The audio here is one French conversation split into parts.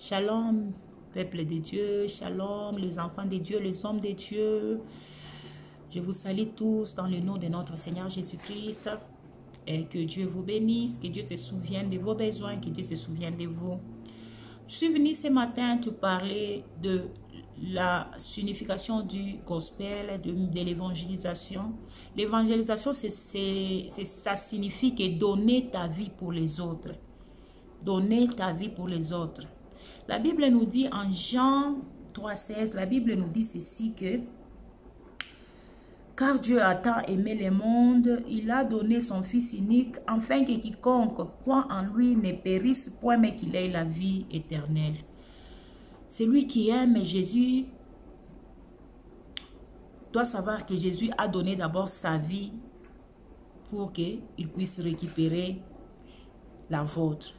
Shalom, peuple de Dieu, shalom, les enfants de Dieu, les hommes de Dieu. Je vous salue tous dans le nom de notre Seigneur Jésus-Christ. Et que Dieu vous bénisse, que Dieu se souvienne de vos besoins, que Dieu se souvienne de vous. Je suis venue ce matin te parler de la signification du gospel, de l'évangélisation. L'évangélisation, ça signifie que donner ta vie pour les autres. Donner ta vie pour les autres. La Bible nous dit en Jean 3,16, la Bible nous dit ceci que car Dieu a tant aimé le monde, il a donné son Fils unique, afin que quiconque croit en lui ne périsse point, mais qu'il ait la vie éternelle. Celui qui aime Jésus doit savoir que Jésus a donné d'abord sa vie pour qu'il puisse récupérer la vôtre.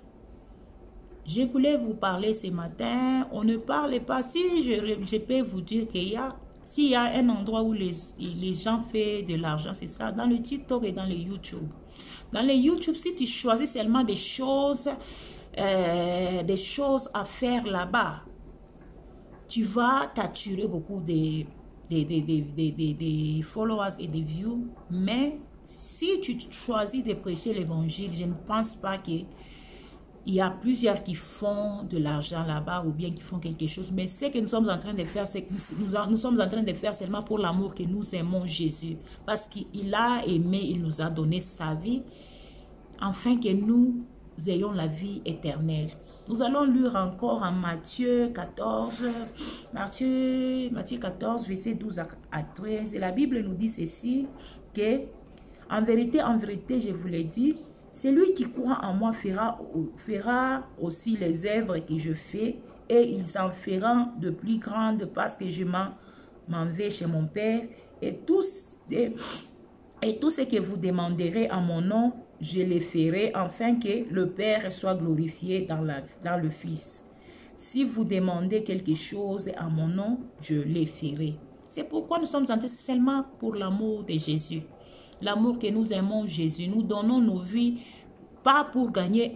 Je voulais vous parler ce matin, on ne parle pas, si je peux vous dire qu'il y a, s'il y a un endroit où les gens font de l'argent, c'est ça, dans le TikTok et dans le YouTube. Dans le YouTube, si tu choisis seulement des choses à faire là-bas, tu vas t'attirer beaucoup de followers et de views. Mais si tu choisis de prêcher l'évangile, je ne pense pas que il y a plusieurs qui font de l'argent là-bas ou bien qui font quelque chose. Mais ce que nous sommes en train de faire, c'est que nous sommes en train de faire seulement pour l'amour que nous aimons Jésus. Parce qu'il a aimé, il nous a donné sa vie, afin que nous ayons la vie éternelle. Nous allons lire encore en Matthieu 14, Matthieu 14, verset 12 à 13. Et la Bible nous dit ceci, que en vérité, je vous l'ai dit, celui qui croit en moi fera aussi les œuvres que je fais, et ils en feront de plus grandes parce que je m'en vais chez mon Père. Et tout ce que vous demanderez en mon nom, je le ferai, afin que le Père soit glorifié dans le Fils. Si vous demandez quelque chose en mon nom, je le ferai. C'est pourquoi nous sommes entrés seulement pour l'amour de Jésus. L'amour que nous aimons Jésus. Nous donnons nos vies, pas pour gagner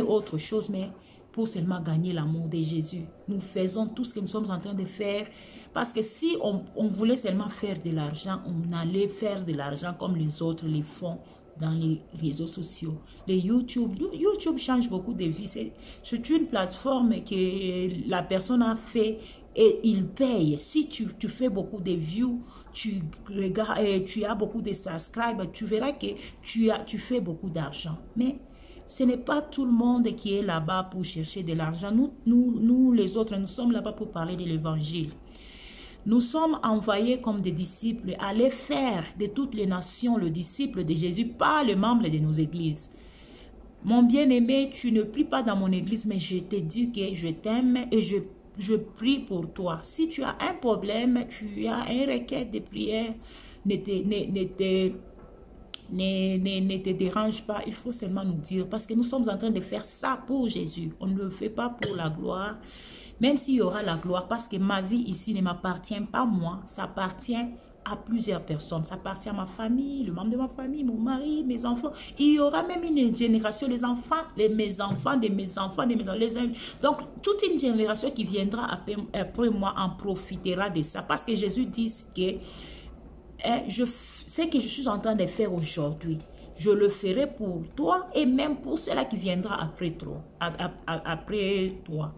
autre chose, mais pour seulement gagner l'amour de Jésus. Nous faisons tout ce que nous sommes en train de faire. Parce que si on voulait seulement faire de l'argent, on allait faire de l'argent comme les autres les font dans les réseaux sociaux. Les YouTube change beaucoup de vie. C'est une plateforme que la personne a fait et il paye. Si tu fais beaucoup de views, tu as beaucoup de subscribers, tu verras que tu fais beaucoup d'argent. Mais ce n'est pas tout le monde qui est là-bas pour chercher de l'argent. Nous, les autres, nous sommes là-bas pour parler de l'évangile. Nous sommes envoyés comme des disciples à aller faire de toutes les nations le disciple de Jésus, pas le membre de nos églises. Mon bien-aimé, tu ne pries pas dans mon église, mais je te dis que je t'aime et je prie pour toi. Si tu as un problème, tu as une requête de prière, ne te dérange pas, il faut seulement nous dire, parce que nous sommes en train de faire ça pour Jésus. On ne le fait pas pour la gloire, même s'il y aura la gloire, parce que ma vie ici ne m'appartient pas moi, ça appartient à plusieurs personnes. Ça appartient à ma famille, le membre de ma famille, mon mari, mes enfants. Il y aura même une génération, les enfants, mes enfants, de mes enfants, donc toute une génération qui viendra après moi en profitera de ça, parce que Jésus dit que ce que je suis en train de faire aujourd'hui, je le ferai pour toi et même pour cela qui viendra après toi.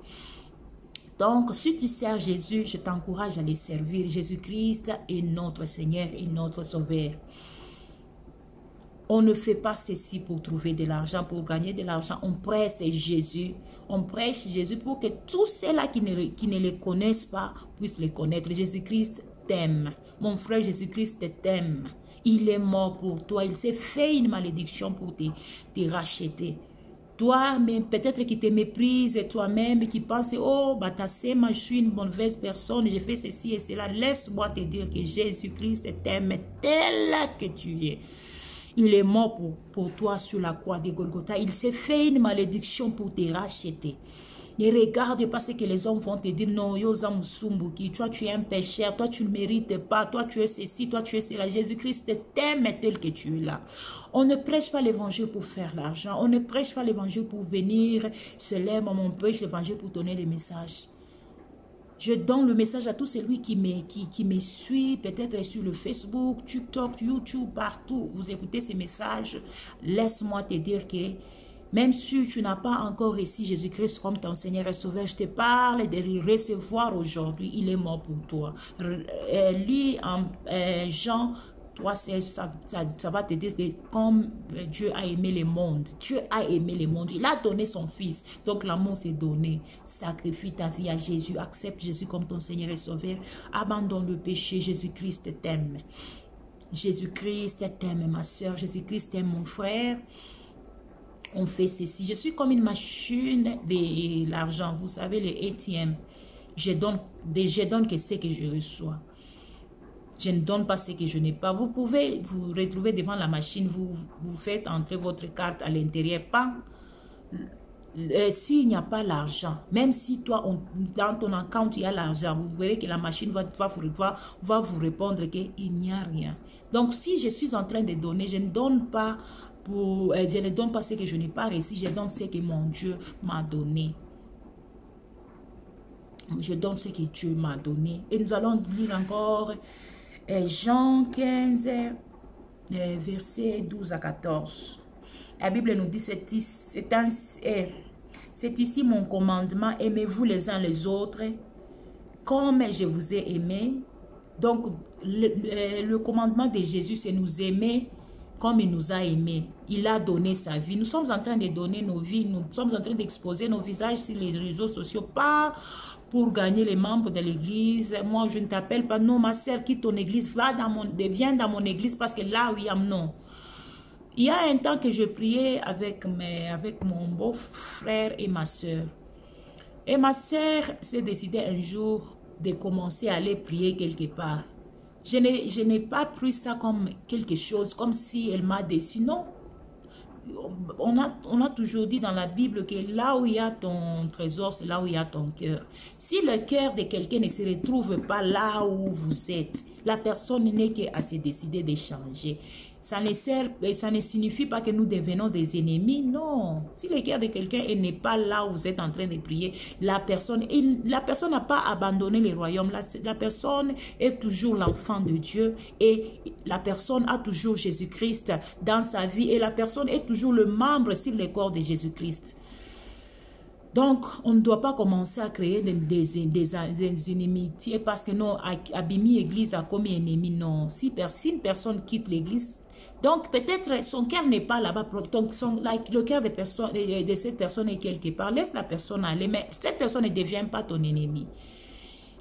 Donc, si tu sers Jésus, je t'encourage à les servir. Jésus-Christ est notre Seigneur et notre Sauveur. On ne fait pas ceci pour trouver de l'argent, pour gagner de l'argent. On prêche Jésus. On prêche Jésus pour que tous ceux-là qui ne le connaissent pas puissent le connaître. Jésus-Christ t'aime. Mon frère Jésus-Christ t'aime. Il est mort pour toi. Il s'est fait une malédiction pour te racheter. Toi, même peut-être qui te méprise toi-même, qui pense, oh, Batasema, je suis une mauvaise personne, je fais ceci et cela. Laisse-moi te dire que Jésus-Christ t'aime tel que tu es. Il est mort pour toi sur la croix de Golgotha. Il s'est fait une malédiction pour te racheter. Ne regarde pas ce que les hommes vont te dire. Non, toi tu es un pécheur, toi tu ne mérites pas, toi tu es ceci, toi tu es cela. Jésus-Christ t'aime tel que tu es là. On ne prêche pas l'évangile pour faire l'argent. On ne prêche pas l'évangile pour venir se lève. On prêche l'évangile pour donner le message. Je donne le message à tout celui qui me suit, peut-être sur le Facebook, TikTok, YouTube, partout. Vous écoutez ces messages. Laisse-moi te dire que même si tu n'as pas encore reçu Jésus-Christ comme ton Seigneur et Sauveur, je te parle de le recevoir aujourd'hui. Il est mort pour toi. Lui, en Jean 3, ça va te dire que comme Dieu a aimé le monde, Dieu a aimé le monde, il a donné son Fils. Donc l'amour s'est donné. Sacrifie ta vie à Jésus. Accepte Jésus comme ton Seigneur et Sauveur. Abandonne le péché. Jésus-Christ t'aime. Jésus-Christ t'aime, ma soeur. Jésus-Christ t'aime, mon frère. On fait ceci. Je suis comme une machine de l'argent. Vous savez, les ATM. Je donne que ce que je reçois. Je ne donne pas ce que je n'ai pas. Vous pouvez vous retrouver devant la machine. Vous faites entrer votre carte à l'intérieur. Pas s'il n'y a pas l'argent. Même si toi, dans ton compte, il y a l'argent. Vous verrez que la machine va vous répondre qu'il n'y a rien. Donc, si je suis en train de donner, je ne donne pas je ne donne pas ce que je n'ai pas reçu, je donne ce que mon Dieu m'a donné. Je donne ce que Dieu m'a donné. Et nous allons lire encore Jean 15, versets 12 à 14. La Bible nous dit, c'est ici mon commandement, aimez-vous les uns les autres, comme je vous ai aimé. Donc, le commandement de Jésus, c'est nous aimer comme il nous a aimés. Il a donné sa vie. Nous sommes en train de donner nos vies. Nous sommes en train d'exposer nos visages sur les réseaux sociaux. Pas pour gagner les membres de l'église. Moi, je ne t'appelle pas. Non, ma soeur, quitte ton église. Viens dans mon église parce que là, oui, non. Il y a un temps que je priais avec mon beau-frère et ma soeur. Et ma soeur s'est décidée un jour de commencer à aller prier quelque part. Je n'ai pas pris ça comme quelque chose, comme si elle m'a déçu. Non. On a toujours dit dans la Bible que là où il y a ton trésor, c'est là où il y a ton cœur. Si le cœur de quelqu'un ne se retrouve pas là où vous êtes, la personne n'est qu'à se décider de changer. Ça ne signifie pas que nous devenons des ennemis, non. Si le cœur de quelqu'un n'est pas là où vous êtes en train de prier, la personne n'a pas abandonné le royaume. La personne est toujours l'enfant de Dieu et la personne a toujours Jésus-Christ dans sa vie et la personne est toujours le membre sur le corps de Jésus-Christ. Donc, on ne doit pas commencer à créer des inimitiés parce que non, Abimi Église a comme ennemi, non. Si une personne quitte l'Église, donc peut-être son cœur n'est pas là-bas, donc le cœur de cette personne est quelque part. Laisse la personne aller, mais cette personne ne devient pas ton ennemi.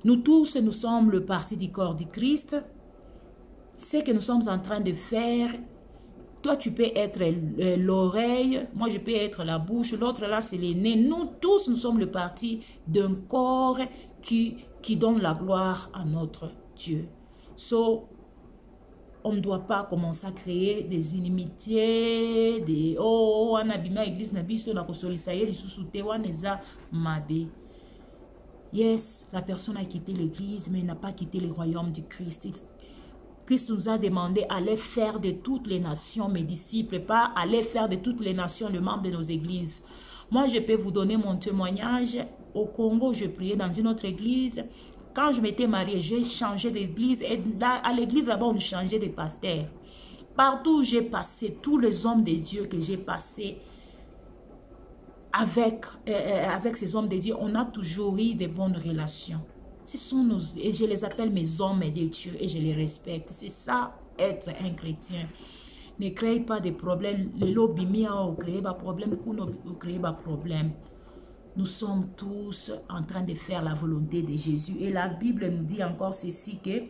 Nous tous, nous sommes le parti du corps du Christ. Ce que nous sommes en train de faire, toi, tu peux être l'oreille, moi, je peux être la bouche, l'autre là, c'est les nez. Nous tous, nous sommes le parti d'un corps qui donne la gloire à notre Dieu. On ne doit pas commencer à créer des inimitiés, on abîme l'église, yes, la personne a quitté l'église, mais n'a pas quitté le royaume du Christ. Christ nous a demandé d'aller faire de toutes les nations mes disciples, pas aller faire de toutes les nations le membre de nos églises. Moi, je peux vous donner mon témoignage. Au Congo, je priais dans une autre église. Quand je m'étais mariée, j'ai changé d'église. Et à l'église, là-bas, on changeait de pasteur. Partout où j'ai passé, tous les hommes de Dieu que j'ai passés avec ces hommes de Dieu, on a toujours eu de bonnes relations. Et je les appelle mes hommes de Dieu et je les respecte. C'est ça, être un chrétien. Ne crée pas de problèmes. Le lobby mia crée pas problème, crée pas problème. Nous sommes tous en train de faire la volonté de Jésus. Et la Bible nous dit encore ceci, que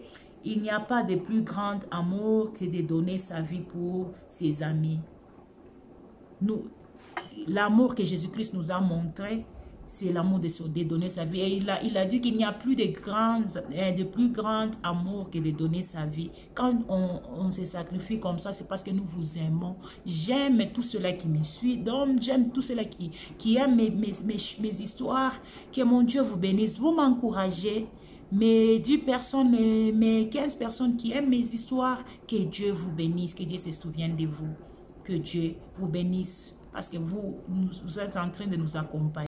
il n'y a pas de plus grand amour que de donner sa vie pour ses amis. L'amour que Jésus-Christ nous a montré, c'est l'amour de donner sa vie. Et il a dit qu'il n'y a plus de plus grand amour que de donner sa vie. Quand on se sacrifie comme ça, c'est parce que nous vous aimons. J'aime tout cela qui me suit. Donc, j'aime tout cela qui aime mes histoires. Que mon Dieu vous bénisse. Vous m'encouragez. Mes 10 personnes, mes 15 personnes qui aiment mes histoires, que Dieu vous bénisse. Que Dieu se souvienne de vous. Que Dieu vous bénisse. Parce que vous êtes en train de nous accompagner.